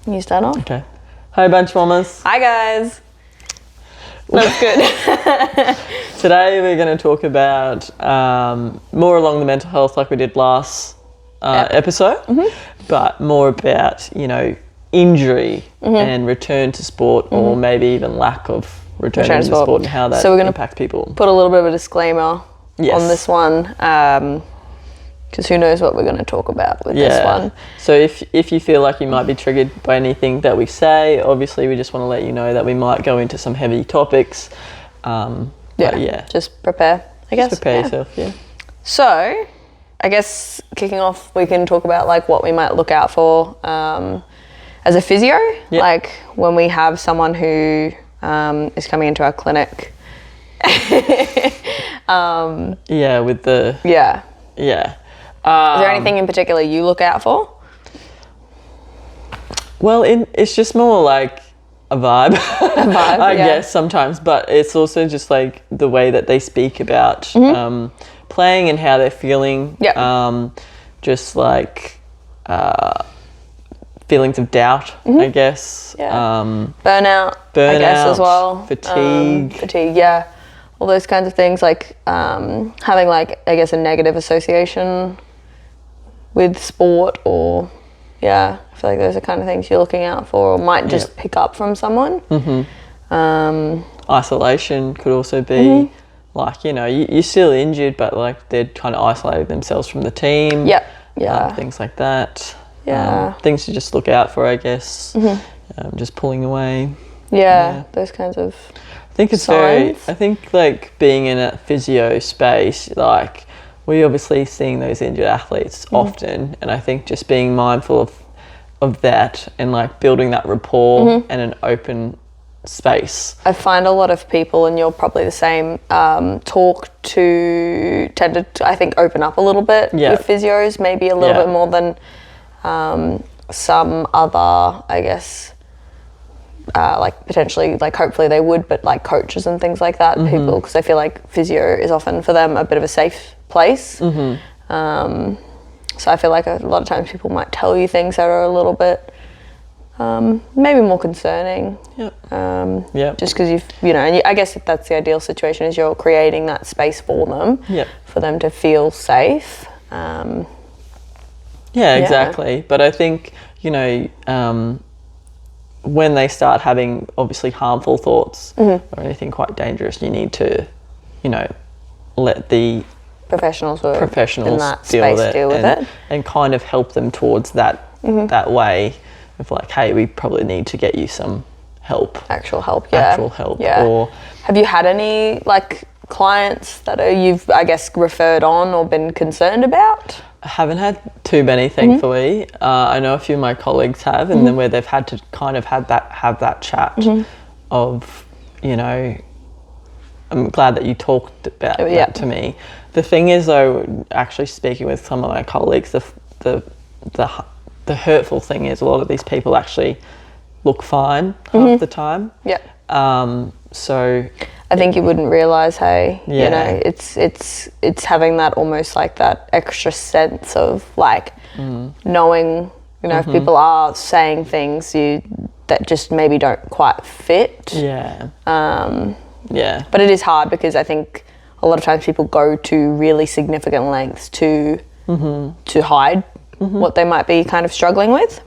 You start off? Okay. Hi, Benchwarmers. Hi, guys. That's good. Today we're going to talk about more along the mental health like we did last episode, but more about, injury and return to sport or maybe even lack of return to sport and how that impacts people. Put a little bit of a disclaimer on this one. Because who knows what we're going to talk about with this one. So if you feel like you might be triggered by anything that we say, obviously we just want to let you know that we might go into some heavy topics. Just prepare, I guess. Just prepare yourself, So, I guess kicking off, we can talk about like what we might look out for as a physio. Yep. Like when we have someone who is coming into our clinic. Is there anything in particular you look out for? Well, it's just more like a vibe, I guess sometimes, but it's also just like the way that they speak about playing and how they're feeling. Just like feelings of doubt, I guess. Burnout, I guess, as well. Fatigue, all those kinds of things, like having like, I guess, a negative association with sport, or I feel like those are kind of things you're looking out for or might just pick up from someone. Isolation could also be like, you're still injured, but like they're kind of isolated themselves from the team. Things like that. Things to just look out for, I guess. Just pulling away. Those kinds of I think it's signs. I think like being in a physio space, like we're obviously seeing those injured athletes often, and I think just being mindful of that and like building that rapport and an open space. I find a lot of people, and you're probably the same, tend to, I think, open up a little bit with physios, maybe a little bit more than some other, I guess, like potentially, like hopefully they would, but like coaches and things like that, people, because I feel like physio is often for them a bit of a safe place. So I feel like a lot of times people might tell you things that are a little bit maybe more concerning. Just because and I guess if that's the ideal situation, is you're creating that space for them, for them to feel safe. Exactly. But I think, when they start having obviously harmful thoughts or anything quite dangerous, you need to, let the professionals in that space deal with it and kind of help them towards that that way of like, hey, we probably need to get you some help. Actual help. Or have you had any like clients that you've, I guess, referred on or been concerned about? I haven't had too many, thankfully. I know a few of my colleagues have, and then where they've had to kind of have that chat of, I'm glad that you talked about that to me. The thing is, though, actually speaking with some of my colleagues, the hurtful thing is a lot of these people actually look fine half the time. So I think you wouldn't realise, it's having that almost like that extra sense of like knowing, if people are saying things that just maybe don't quite fit. But it is hard because I think a lot of times people go to really significant lengths to hide what they might be kind of struggling with.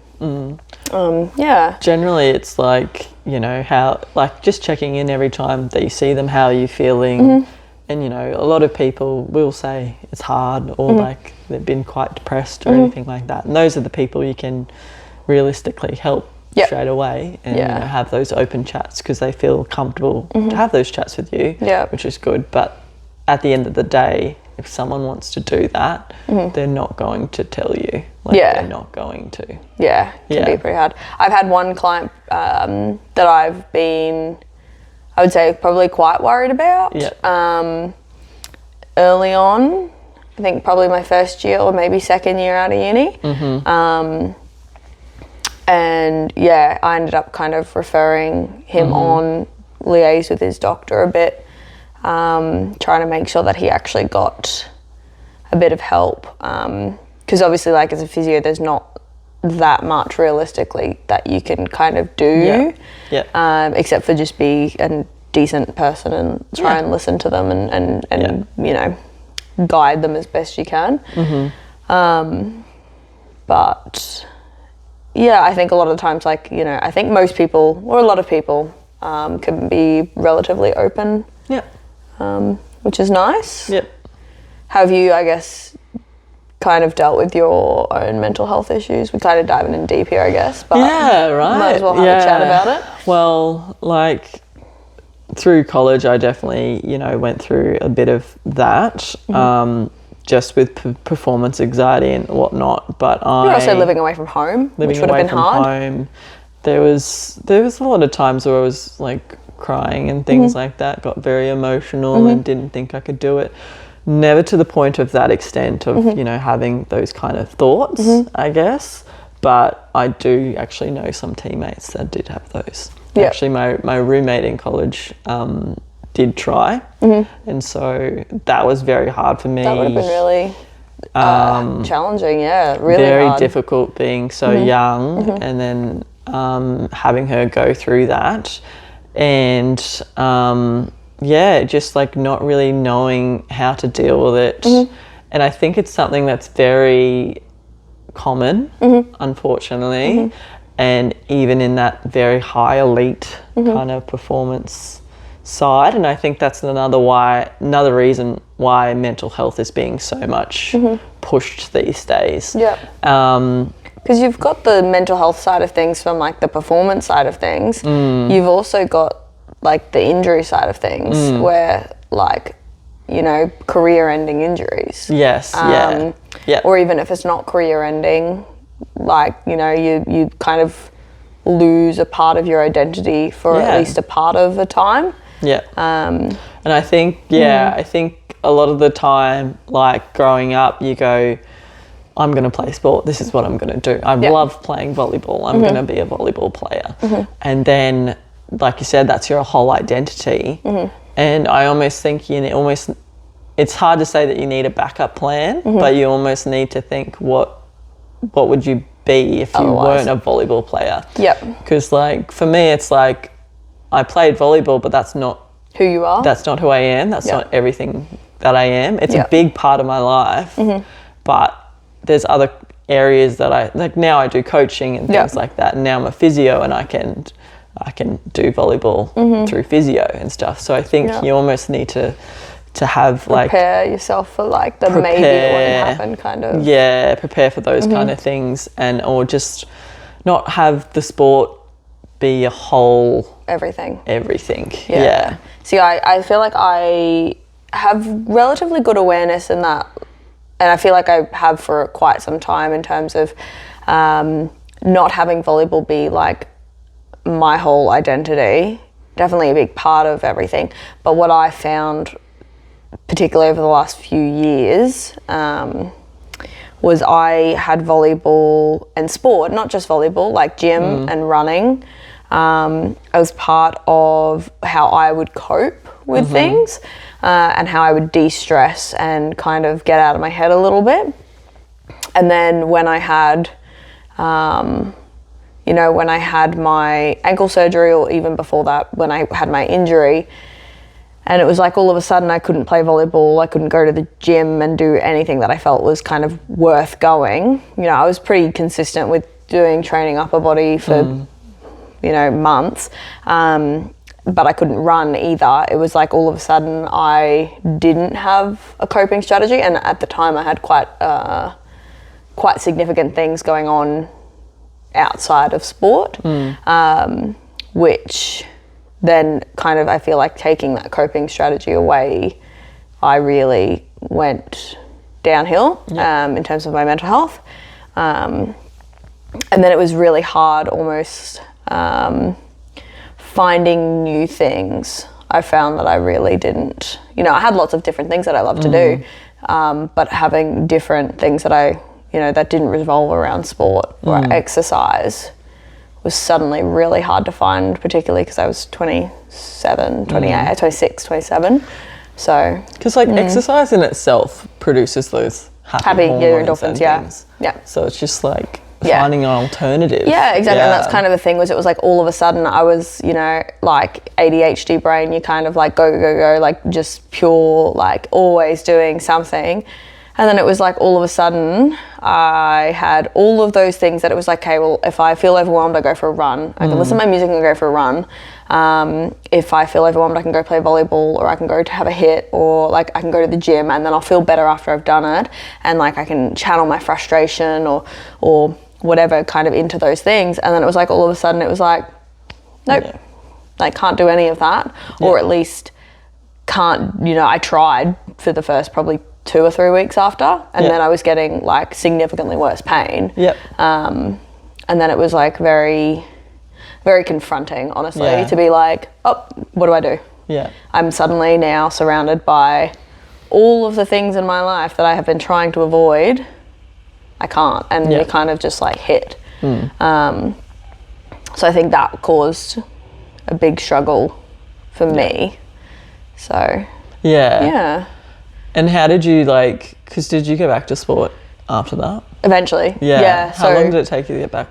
Generally it's like, how, like just checking in every time that you see them, how are you feeling? And, a lot of people will say it's hard or like they've been quite depressed or anything like that. And those are the people you can realistically help straight away and have those open chats because they feel comfortable to have those chats with you, which is good. But at the end of the day, if someone wants to do that, they're not going to tell you. They're not going to. It can be pretty hard. I've had one client that I've been, I would say, probably quite worried about. Early on, I think probably my first year or maybe second year out of uni. And I ended up kind of referring him on, liaise with his doctor a bit, trying to make sure that he actually got a bit of help. Because obviously, like as a physio, there's not that much realistically that you can kind of do, except for just be a decent person and try and listen to them and you know, guide them as best you can. But yeah, I think a lot of the times, like, you know, I think most people, or a lot of people, can be relatively open, which is nice. Have you, I guess, kind of dealt with your own mental health issues? We're kind of diving in deep here, I guess, but might as well have a chat about it. Well, like, through college, I definitely, you know, went through a bit of that, just with performance anxiety and whatnot. But you're also living away from home, which would have been hard. Home. There was a lot of times where I was like crying and things like that, got very emotional and didn't think I could do it. Never to the point of that extent of, you know, having those kind of thoughts, I guess. But I do actually know some teammates that did have those. Actually, my roommate in college did try. And so that was very hard for me. That would have been really challenging, really very hard. Difficult being so young and then having her go through that. And just like not really knowing how to deal with it. And I think it's something that's very common, unfortunately. And even in that very high elite kind of performance side. And I think that's another reason why mental health is being so much pushed these days. Because you've got the mental health side of things from like the performance side of things. You've also got like the injury side of things where, like, you know, career-ending injuries. Or even if it's not career-ending, like, you know, you kind of lose a part of your identity for at least a part of the time. And I think, I think a lot of the time, like growing up, you go, I'm going to play sport. This is what I'm going to do. I love playing volleyball. I'm going to be a volleyball player. And then, like you said, that's your whole identity. And I almost think it's hard to say that you need a backup plan, but you almost need to think what would you be if you weren't a volleyball player. Because like for me, it's like I played volleyball, but that's not who you are. That's not who I am. That's not everything that I am. It's a big part of my life, but there's other areas that I like. Now I do coaching and things like that, and now I'm a physio and I can do volleyball through physio and stuff. So I think you almost need to have like prepare yourself for like the maybe it wouldn't happen kind of. Prepare for those kind of things, or just not have the sport be a whole everything. See, I feel like I have relatively good awareness in that, and I feel like I have for quite some time in terms of not having volleyball be like my whole identity. Definitely a big part of everything. But what I found, particularly over the last few years, was I had volleyball and sport, not just volleyball, like gym and running, as part of how I would cope with things and how I would de-stress and kind of get out of my head a little bit. And then when I had, when I had my ankle surgery, or even before that, when I had my injury, and it was like all of a sudden I couldn't play volleyball, I couldn't go to the gym and do anything that I felt was kind of worth going. You know, I was pretty consistent with doing training upper body for, months, but I couldn't run either. It was like all of a sudden I didn't have a coping strategy, and at the time I had quite significant things going on outside of sport, which then kind of, I feel like taking that coping strategy away, I really went downhill in terms of my mental health. And then it was really hard almost finding new things. I found that I really didn't, I had lots of different things that I love to do, but having different things that that didn't revolve around sport or exercise was suddenly really hard to find, particularly because I was 27, 28, 26, 27. So, because exercise in itself produces those happy endorphins, and things. So it's just like finding an alternative. Yeah, exactly. Yeah. And that's kind of the thing, was it was like all of a sudden I was, you know, like ADHD brain, you kind of like go, like just pure, like always doing something. And then it was like all of a sudden I had all of those things that it was like, okay, well, if I feel overwhelmed, I go for a run. I can listen to my music and go for a run. If I feel overwhelmed, I can go play volleyball, or I can go to have a hit, or like I can go to the gym, and then I'll feel better after I've done it. And like I can channel my frustration or whatever kind of into those things. And then it was like all of a sudden it was like, nope, I can't do any of that. Or at least can't, you know, I tried for the first probably 2 or 3 weeks after, and then I was getting like significantly worse pain. And then it was like very, very confronting, honestly, to be like, oh, what do I do? I'm suddenly now surrounded by all of the things in my life that I have been trying to avoid. I can't, and you kind of just like hit. So I think that caused a big struggle for me. So yeah. And how did you like? Because did you go back to sport after that? Eventually, yeah. How long did it take you to get back?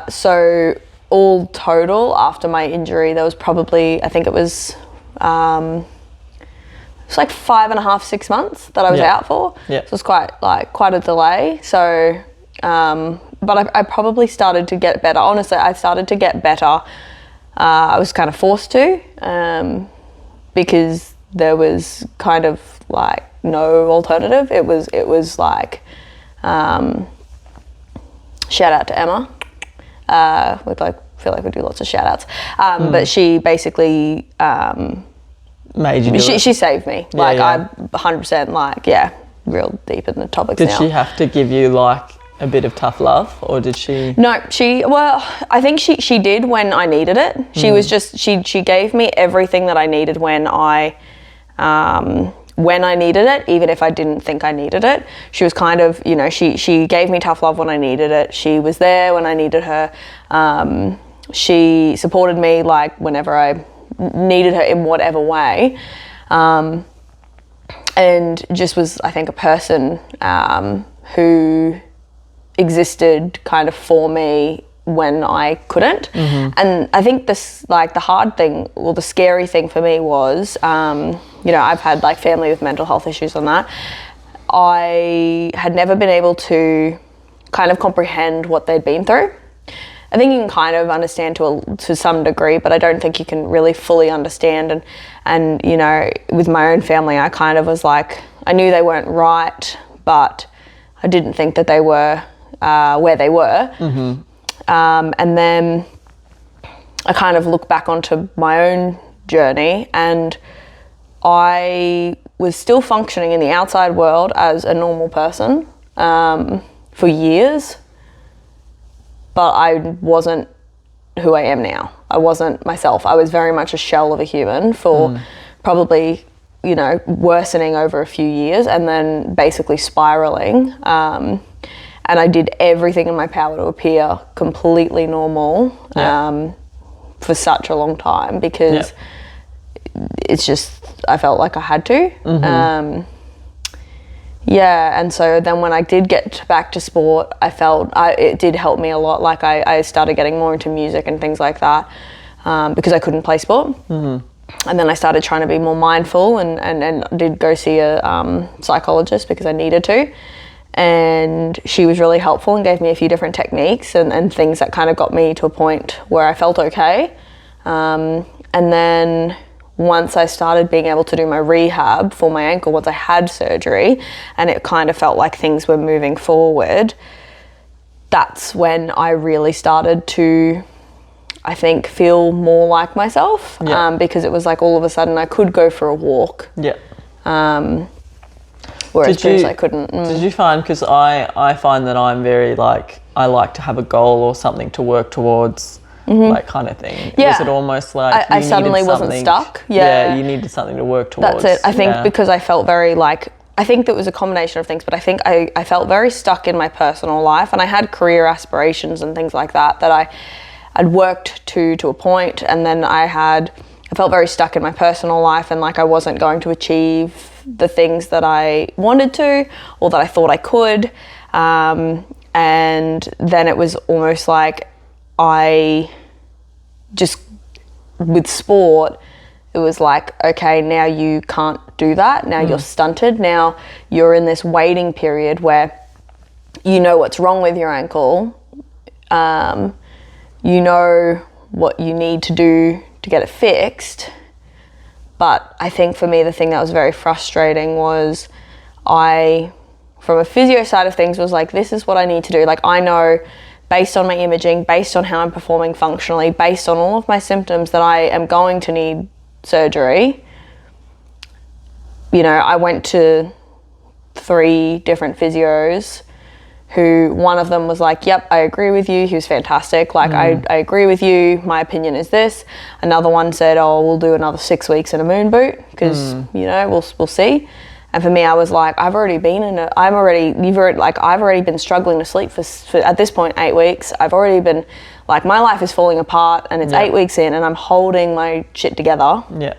So all total after my injury, there was probably, I think it was like 5.5, 6 months that I was out for. So it was quite a delay. So, but I probably started to get better. Honestly, I started to get better. I was kind of forced to, because there was kind of like no alternative. It was like, shout out to Emma. We'd like feel like we do lots of shout outs. But she basically made you do it. She saved me. I'm 100% like, real deep in the topics now. Did she have to give you like a bit of tough love, or did she? No, I think she did when I needed it. She was just, she gave me everything that I needed when I needed it, even if I didn't think I needed it. She was kind of, you know, she gave me tough love when I needed it. She was there when I needed her. She supported me like whenever I needed her in whatever way. And just was, I think, a person who existed kind of for me when I couldn't. And I think this, like, the hard thing, or the scary thing for me was, you know, I've had like family with mental health issues and that. I had never been able to kind of comprehend what they'd been through. I think you can kind of understand to some degree, but I don't think you can really fully understand. And you know, with my own family, I kind of was like, I knew they weren't right, but I didn't think that they were where they were. And then I kind of look back onto my own journey, and I was still functioning in the outside world as a normal person for years, but I wasn't who I am now. I wasn't myself. I was very much a shell of a human for probably, you know, worsening over a few years, and then basically spiraling. And I did everything in my power to appear completely normal for such a long time, because it's just, I felt like I had to. And so then when I did get back to sport, I felt it did help me a lot. Like I started getting more into music and things like that, because I couldn't play sport. And then I started trying to be more mindful, and did go see a psychologist because I needed to. And she was really helpful and gave me a few different techniques and things that kind of got me to a point where I felt okay. And then once I started being able to do my rehab for my ankle, once I had surgery, and it kind of felt like things were moving forward, that's when I really started to, I think, feel more like myself. Because it was like all of a sudden I could go for a walk. Whereas previously I couldn't. Did you find, because I find that I'm very like, I like to have a goal or something to work towards, like, kind of thing. Was it almost like I suddenly wasn't stuck? You needed something to work towards. That's it. I think because I felt very like, I think that was a combination of things, but I think I felt very stuck in my personal life, and I had career aspirations and things like that I'd worked to a point, and then I felt very stuck in my personal life, and like I wasn't going to achieve the things that I wanted to, or that I thought I could. And then it was almost like with sport, it was like, okay, now you can't do that. Now you're stunted. Now you're in this waiting period where you know what's wrong with your ankle. You know what you need to do to get it fixed. But I think for me, the thing that was very frustrating was from a physio side of things, was like, this is what I need to do. Like, I know based on my imaging, based on how I'm performing functionally, based on all of my symptoms, that I am going to need surgery. You know, I went to 3 different physios, who one of them was like, yep, I agree with you. He was fantastic. Like, I agree with you. My opinion is this. Another one said, oh, we'll do another 6 weeks in a moon boot because, you know, we'll see. And for me, I was like, I've already been I've already been struggling to sleep for at this point, 8 weeks. I've already been, like, my life is falling apart, and it's 8 weeks in, and I'm holding my shit together. Yeah.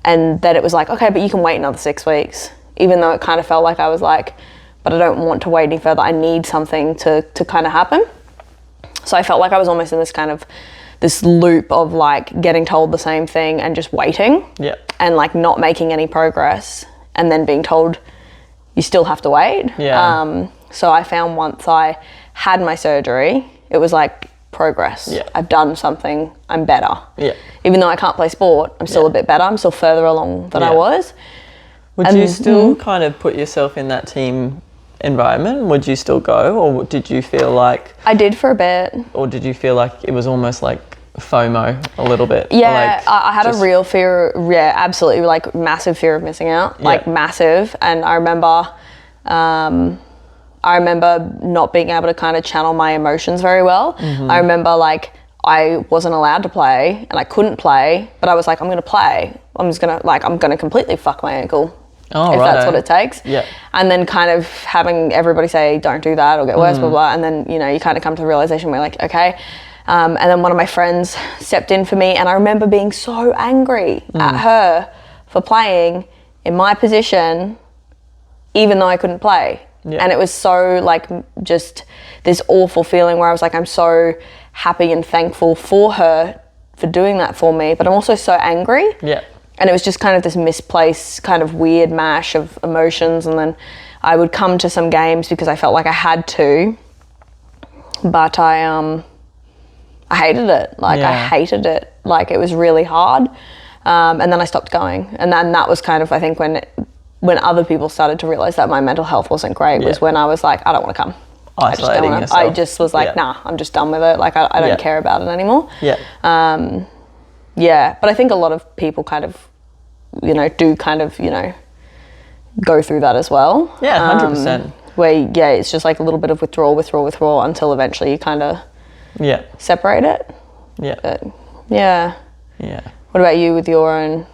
And then it was like, okay, but you can wait another 6 weeks, even though it kind of felt like I was like, but I don't want to wait any further. I need something to kind of happen. So I felt like I was almost in this loop of like getting told the same thing and just waiting. Yeah. And like not making any progress, and then being told you still have to wait. Yeah. So I found once I had my surgery, it was like progress. Yeah. I've done something, I'm better. Yeah. Even though I can't play sport, I'm still a bit better. I'm still further along than I was. Would you still kind of put yourself in that team environment? Would you still go, or did you feel like... I did for a bit. Or did you feel like it was almost like FOMO a little bit? Yeah, like I had a real fear, absolutely, like massive fear of missing out, like massive. And I remember not being able to kind of channel my emotions very well. I remember like I wasn't allowed to play and I couldn't play, but I was like, I'm going to play. I'm going to completely fuck my ankle. Oh, if that's what it takes. Yeah. And then kind of having everybody say, don't do that, or get worse, blah, blah. And then, you know, you kind of come to the realization where you're like, okay. And then one of my friends stepped in for me, and I remember being so angry at her for playing in my position, even though I couldn't play. Yeah. And it was so like just this awful feeling where I was like, I'm so happy and thankful for her for doing that for me, but I'm also so angry. Yeah. And it was just kind of this misplaced kind of weird mash of emotions. And then I would come to some games because I felt like I had to, but I hated it. Like I hated it. Like it was really hard. And then I stopped going. And then that was kind of, I think when other people started to realize that my mental health wasn't great was when I was like, I don't want to come. Isolating yourself. I just was like, nah, I'm just done with it. Like I don't care about it anymore. Yeah. Yeah. But I think a lot of people kind of, you know, do kind of, you know, go through that as well. Yeah, 100%. Where, it's just like a little bit of withdrawal until eventually you kind of separate it. Yeah. But, yeah. What about you with your own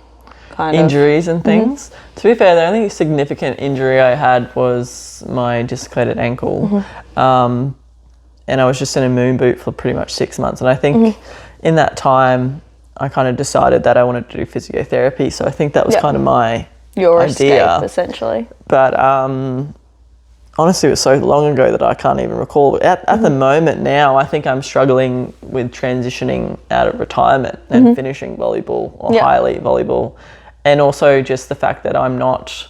kind injuries and things? To be fair, the only significant injury I had was my dislocated ankle. And I was just in a moon boot for pretty much 6 months. And I think in that time, I kind of decided that I wanted to do physiotherapy. So I think that was kind of your idea. Escape, essentially. But honestly, it was so long ago that I can't even recall. At the moment now, I think I'm struggling with transitioning out of retirement and finishing volleyball or high elite volleyball. And also just the fact that I'm not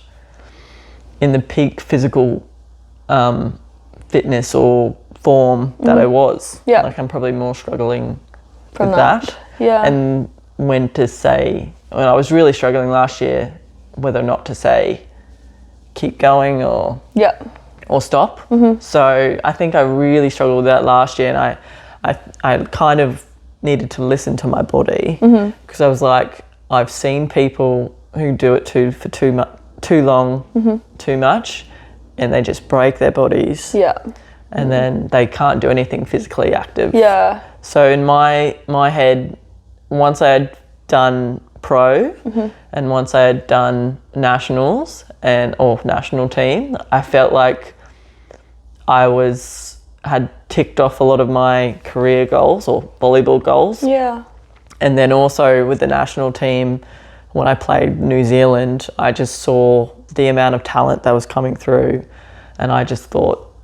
in the peak physical fitness or form that I was. Yeah. Like I'm probably more struggling with that. Yeah. And when I was really struggling last year, whether or not to say keep going or stop. So I think I really struggled with that last year, and I kind of needed to listen to my body because I was like, I've seen people who do it for too long, too much, and they just break their bodies. Yeah. And then they can't do anything physically active. Yeah. So in my head, once I had done pro and once I had done nationals or national team, I felt like I had ticked off a lot of my career goals or volleyball goals. Yeah. And then also with the national team, when I played New Zealand, I just saw the amount of talent that was coming through, and I just thought,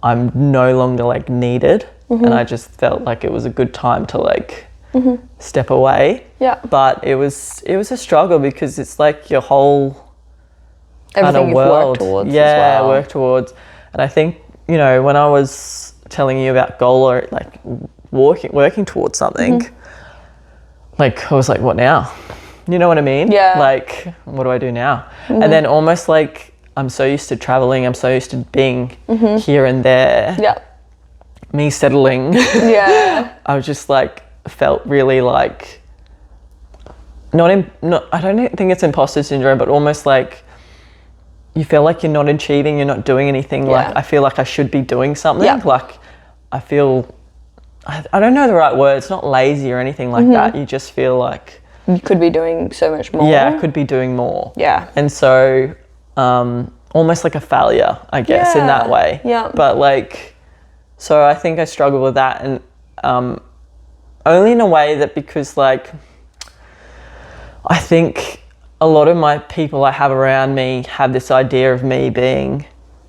I'm no longer like needed, and I just felt like it was a good time to like step away. Yeah. But it was a struggle because it's like your whole Everything kind of you've world. worked towards as Yeah, well. work towards. And I think, you know, when I was telling you about goal or like working towards something, like I was like, what now? You know what I mean? Yeah. Like, what do I do now? And then almost like I'm so used to traveling, I'm so used to being here and there. Yeah. Me settling. Yeah. I was just like felt really like not I don't think it's imposter syndrome, but almost like you feel like you're not achieving, you're not doing anything. Yeah. Like I feel like I should be doing something. Yeah. Like I feel I don't know the right word. It's not lazy or anything like that. You just feel like You could be doing so much more. yeah, I could be doing more. Yeah. And so almost like a failure, I guess, in that way. Yeah. But like, so I think I struggle with that, and only in a way that because like I think a lot of my people I have around me have this idea of me being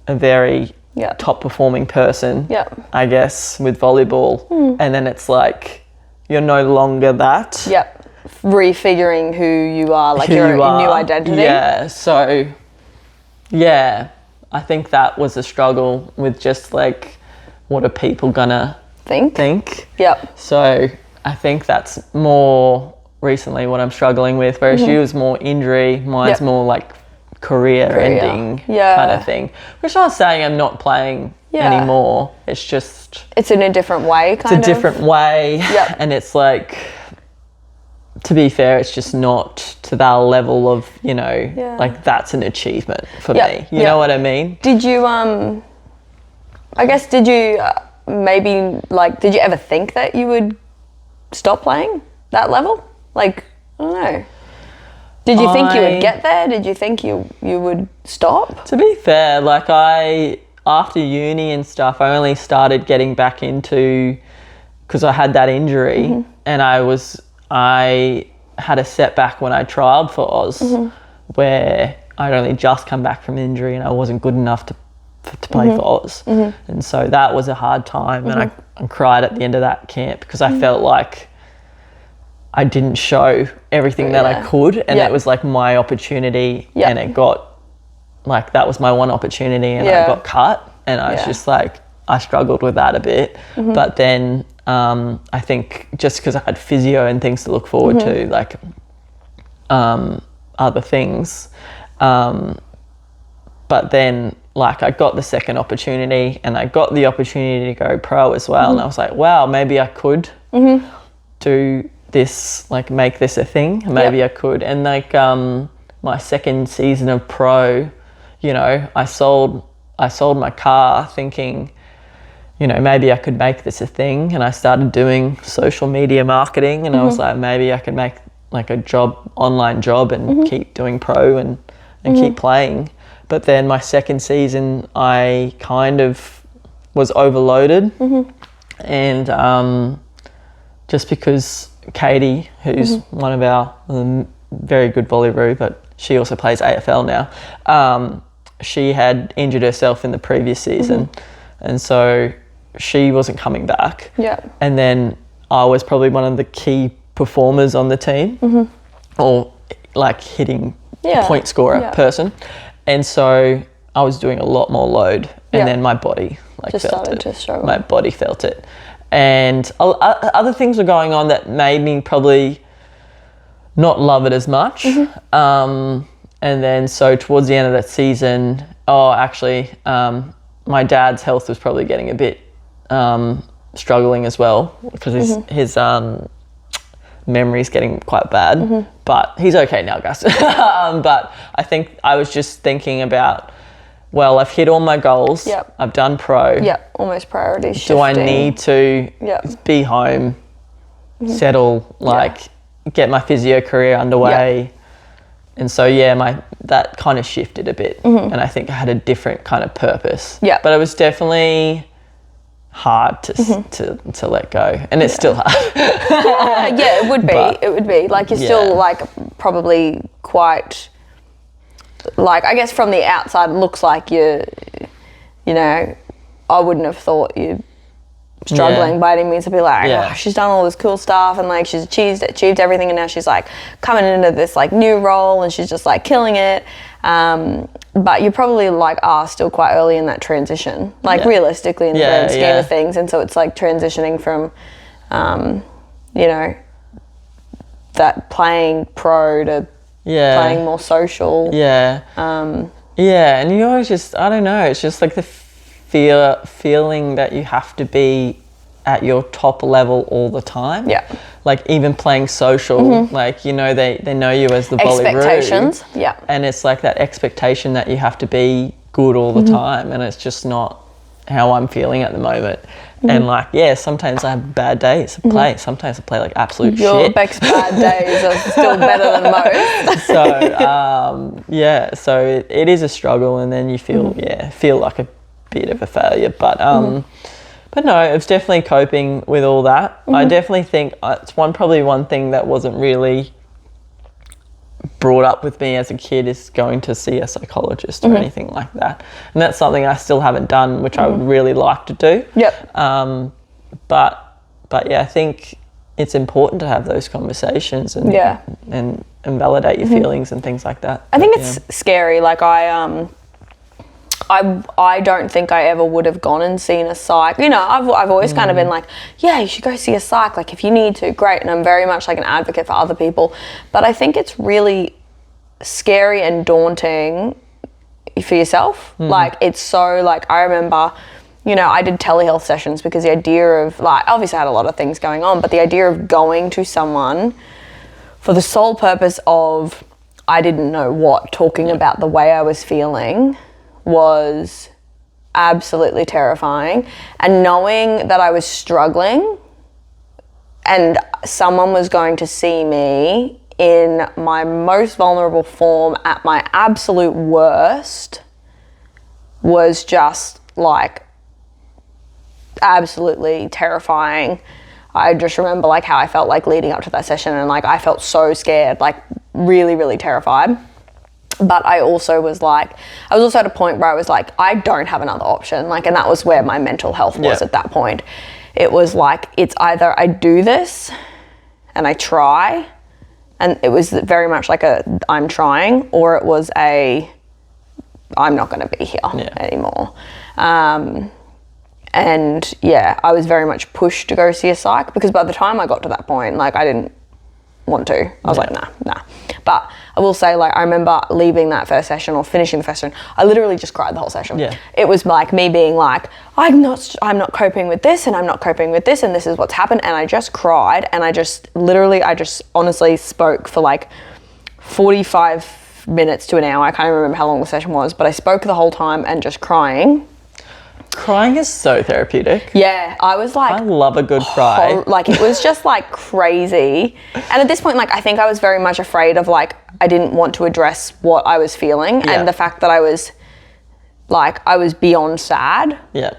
a very top performing person, I guess, with volleyball. And then it's like, you're no longer that. Yep. Refiguring who you are, like your new identity. Yeah. So, yeah, I think that was a struggle with just like, what are people gonna think? Yep. So I think that's more recently what I'm struggling with, whereas you was more injury, mine's more like career ending kind of thing. Which I'm not saying I'm not playing anymore. It's just it's in a different way, kind of. It's a different way. Yep. And it's like, to be fair, it's just not to that level of, you know, like that's an achievement for me. You know what I mean? Did you I guess did you maybe like did you ever think that you would stop playing that level? Like, I don't know. Did you think you would get there? Did you think you would stop? To be fair, like after uni and stuff, I only started getting back into, because I had that injury and I had a setback when I trialled for Oz where I'd only just come back from injury and I wasn't good enough to play for Oz. And so that was a hard time and I cried at the end of that camp because I felt like I didn't show everything that I could, and it was like my opportunity and it got like, that was my one opportunity and I got cut, and I was just like, I struggled with that a bit. But then I think just because I had physio and things to look forward to, like other things, but then like I got the second opportunity and I got the opportunity to go pro as well, and I was like, wow, maybe I could do this, like make this a thing. Maybe I could. And like my second season of pro, you know, I sold my car thinking, you know, maybe I could make this a thing, and I started doing social media marketing, and I was like, maybe I could make like a online job and keep doing pro and keep playing. But then my second season I kind of was overloaded, and just because Katie, who's one of our very good volleyball, but she also plays AFL now, she had injured herself in the previous season, and so she wasn't coming back. And then I was probably one of the key performers on the team, or like hitting point scorer person, and so I was doing a lot more load, and then my body like just felt started it. to struggle. My body felt it. And other things were going on that made me probably not love it as much. And then so towards the end of that season, my dad's health was probably getting a bit struggling as well, because his memory's getting quite bad. But he's okay now, guys. But I think I was just thinking about, well, I've hit all my goals. I've done pro. Almost priorities shifting. Do I need to be home, settle, get my physio career underway? And so, that kind of shifted a bit. And I think I had a different kind of purpose. But it was definitely hard to let go. And it's still hard. It would be. But, it would be. Like, you're still, like, probably quite... Like, I guess from the outside, it looks like you're, you know, I wouldn't have thought you struggling by any means to be like, oh, she's done all this cool stuff and like she's achieved everything, and now she's like coming into this like new role and she's just like killing it. But you probably like are still quite early in that transition, like realistically in the grand scheme of things. And so it's like transitioning from, you know, that playing pro to playing more social. And you always just, I don't know, it's just like the feeling that you have to be at your top level all the time. Like even playing social, like, you know, they know you as the Bollywood. Expectations, and it's like that expectation that you have to be good all the time, and it's just not how I'm feeling at the moment. And like, sometimes I have bad days to play. Sometimes I play like absolute shit. Your Beck's bad days are still better than most. So, so it is a struggle, and then you feel like a bit of a failure. But no, it's definitely coping with all that. I definitely think it's probably one thing that wasn't really brought up with me as a kid is going to see a psychologist or anything like that. And that's something I still haven't done, which I would really like to do. But yeah, I think it's important to have those conversations and validate your feelings and things like that. I think it's scary. Like I don't think I ever would have gone and seen a psych. You know, I've always kind of been like, yeah, you should go see a psych. Like if you need to, great. And I'm very much like an advocate for other people. But I think it's really scary and daunting for yourself. Like it's so like, I remember, you know, I did telehealth sessions because the idea of like, obviously I had a lot of things going on, but the idea of going to someone for the sole purpose of, I didn't know what, talking about the way I was feeling was absolutely terrifying. And knowing that I was struggling and someone was going to see me in my most vulnerable form at my absolute worst was just like absolutely terrifying. I just remember like how I felt like leading up to that session, and like I felt so scared, like really, really terrified. But I also was like, I was also at a point where I was like, I don't have another option. Like, and that was where my mental health was at that point. It was like, it's either I do this and I try, and it was very much like I'm trying, or it was I'm not going to be here anymore. And yeah, I was very much pushed to go see a psych, because by the time I got to that point, like I didn't want to. I was like, nah. But I will say, like, I remember leaving that first session or finishing the first session, I literally just cried the whole session. It was like me being like, I'm not coping with this, and I'm not coping with this, and this is what's happened. And I just cried, and I just honestly spoke for like 45 minutes to an hour. I can't even remember how long the session was, but I spoke the whole time and just crying. Crying is so therapeutic. Yeah, I was like, I love a good cry. Like it was just like crazy. And at this point, like I think I was very much afraid of like, I didn't want to address what I was feeling, and the fact that I was beyond sad.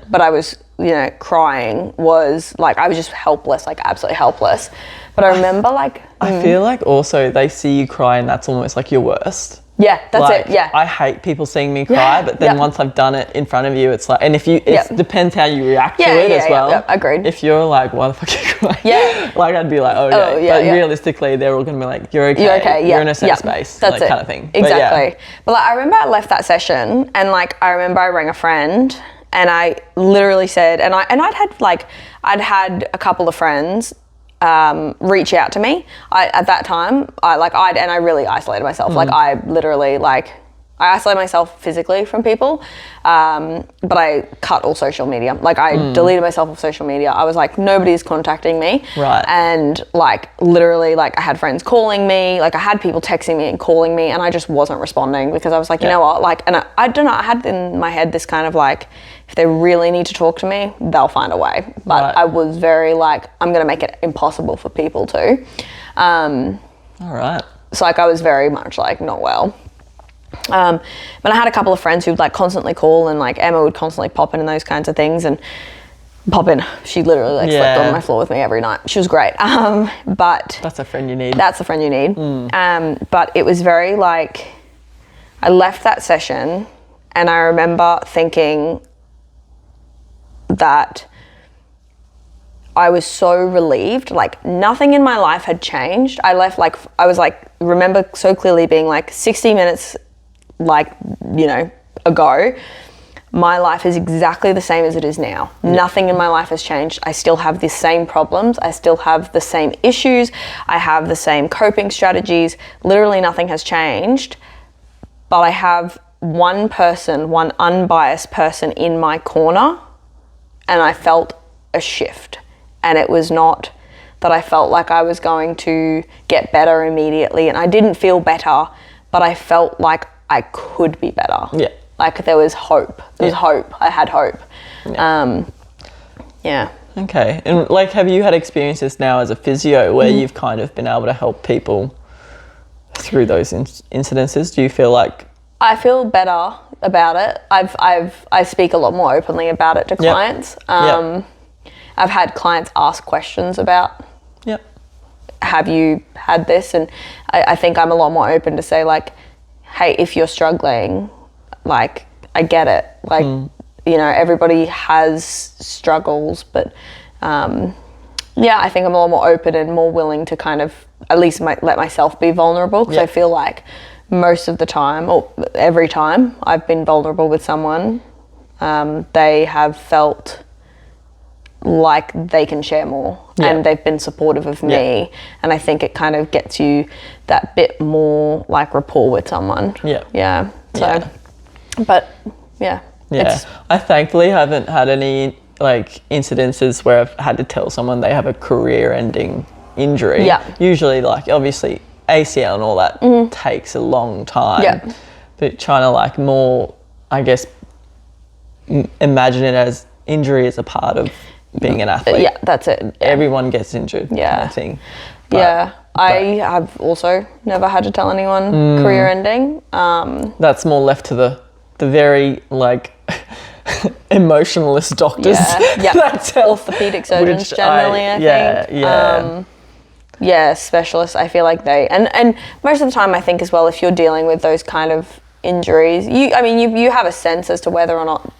But I was, you know, crying was like, I was just helpless, like absolutely helpless. But I remember like, I feel like also they see you cry and that's almost like your worst. Yeah, that's like, it. Yeah, I hate people seeing me cry, but then once I've done it in front of you, it's like, and if you, it depends how you react to it as well. Yeah, agreed. If you're like, why the fuck are you crying? Like I'd be like, but realistically, they're all gonna be like, you're okay. You're okay. You're in a safe space. That's like, it. Kind of thing. Exactly. But like, I remember I left that session, and like I remember I rang a friend, and I literally said, I'd had a couple of friends reach out to me. At that time, I really isolated myself. Like I literally I isolated myself physically from people, but I cut all social media. Like I deleted myself off social media. I was like, nobody's contacting me. Right. And like literally, like I had friends calling me, like I had people texting me and calling me, and I just wasn't responding because I was like, you know what, like, and I don't know, I had in my head this kind of like, if they really need to talk to me, they'll find a way. But I was very like, I'm gonna make it impossible for people to. All right. So like I was very much like not well. But I had a couple of friends who'd like constantly call, and like Emma would constantly pop in and those kinds of things, and pop in. She literally like slept on my floor with me every night. She was great. But that's a friend you need. That's a friend you need. But it was very like, I left that session and I remember thinking, that I was so relieved. Like, nothing in my life had changed. I left, like, I was like, remember so clearly being like 60 minutes, like, you know, ago, my life is exactly the same as it is now. Nothing in my life has changed. I still have the same problems. I still have the same issues. I have the same coping strategies. Literally nothing has changed. But I have one person, one unbiased person in my corner, and I felt a shift. And it was not that I felt like I was going to get better immediately, and I didn't feel better, but I felt like I could be better. Yeah. Like, there was hope. There was hope. I had hope. Yeah. Okay. And, like, have you had experiences now as a physio where you've kind of been able to help people through those incidences? Do you feel like... I feel better about it. I speak a lot more openly about it to clients. I've had clients ask questions about, have you had this? And I think I'm a lot more open to say, like, hey, if you're struggling, like, I get it. Like, you know, everybody has struggles, but I think I'm a lot more open and more willing to kind of at least let myself be vulnerable, because I feel like most of the time, or every time I've been vulnerable with someone, they have felt like they can share more, and they've been supportive of me, and I think it kind of gets you that bit more like rapport with someone. But I thankfully haven't had any like incidences where I've had to tell someone they have a career-ending injury. Usually, like, obviously ACL and all that takes a long time, but trying to, like, more, I guess, imagine it as injury is a part of being an athlete. That's it. Everyone gets injured, kind of thing. I have also never had to tell anyone career ending. That's more left to the very, like, emotionalist doctors. Orthopedic surgeons generally, I think. Specialists, I feel like they, and most of the time I think as well, if you're dealing with those kind of injuries, you have a sense as to whether or not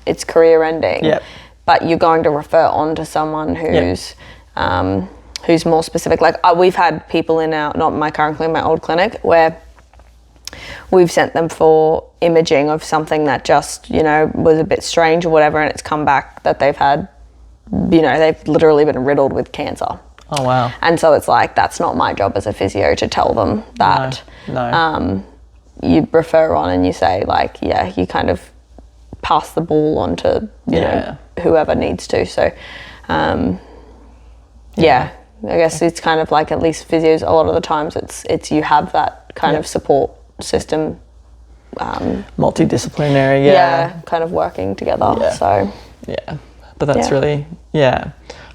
it's career ending. But you're going to refer on to someone who's more specific. Like, we've had people in not my current clinic, my old clinic, where we've sent them for imaging of something that just, you know, was a bit strange or whatever, and it's come back that they've had, you know, they've literally been riddled with cancer. Oh, wow. And so it's like, that's not my job as a physio to tell them that. No. You refer on and you say, like, you kind of pass the ball on to, you know, whoever needs to. So, I guess it's kind of like, at least physios, a lot of the times it's you have that kind of support system. Multidisciplinary, kind of working together. So, but that's really,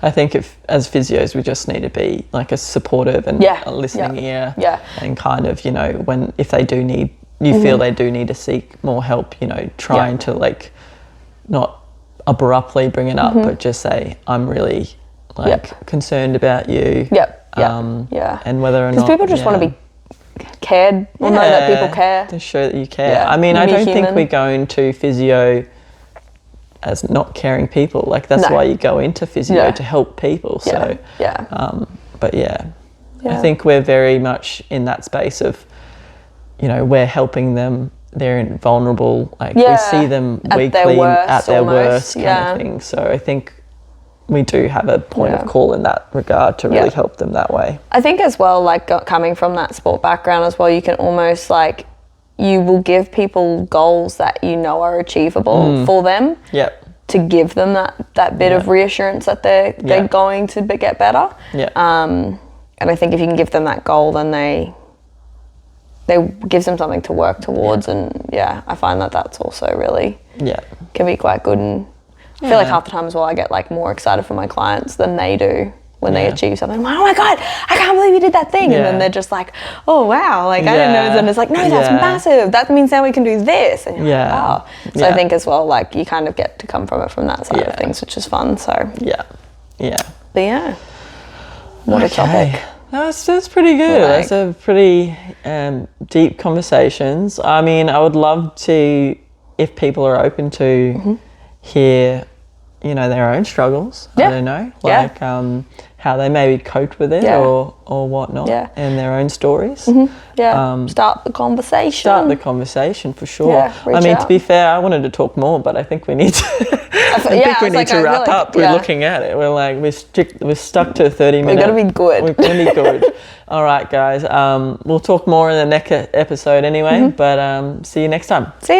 I think if as physios we just need to be like a supportive and a listening ear, and kind of, you know, if they do need, you feel they do need to seek more help, you know, trying to, like, not abruptly bring it up, but just say, I'm really, like, concerned about you. And whether or not, because people just want to be cared, or know that people care, to show that you care. I mean, I don't think we go into physio as not caring people. Like, that's why you go into physio, to help people. So but I think we're very much in that space of, you know, we're helping them, they're vulnerable, like we see them weekly at their worst kind of thing. So I think we do have a point of call in that regard to really help them that way. I think as well, like, coming from that sport background as well, you can almost, like, you will give people goals that you know are achievable for them. To give them that bit of reassurance that they're going to get better. And I think if you can give them that goal, then they gives them something to work towards. And I find that that's also really can be quite good. And I feel like half the time as well, I get, like, more excited for my clients than they do when they achieve something. I'm like, oh my God, I can't believe you did that thing. And then they're just like, oh wow, like, I didn't know. And it's like, no, that's massive. That means now we can do this. And you're like, wow. So I think as well, like, you kind of get to come from it from that side of things, which is fun. So but what a topic. That's pretty good. That's a pretty deep conversations. I mean, I would love to, if people are open to hear, you know, their own struggles. Yeah. I don't know, Yeah. like how they maybe cope with it Yeah. or whatnot, Yeah. and their own stories. Yeah. Start the conversation. Start the conversation for sure. Yeah, reach I mean, out. to be fair, I wanted to talk more, but I think we need to. I think we need to wrap up. We're looking at it. We're like we're stuck to 30 minutes. We've got to be good. We're going to be good. All right, guys. We'll talk more in the next episode anyway. But see you next time. See you.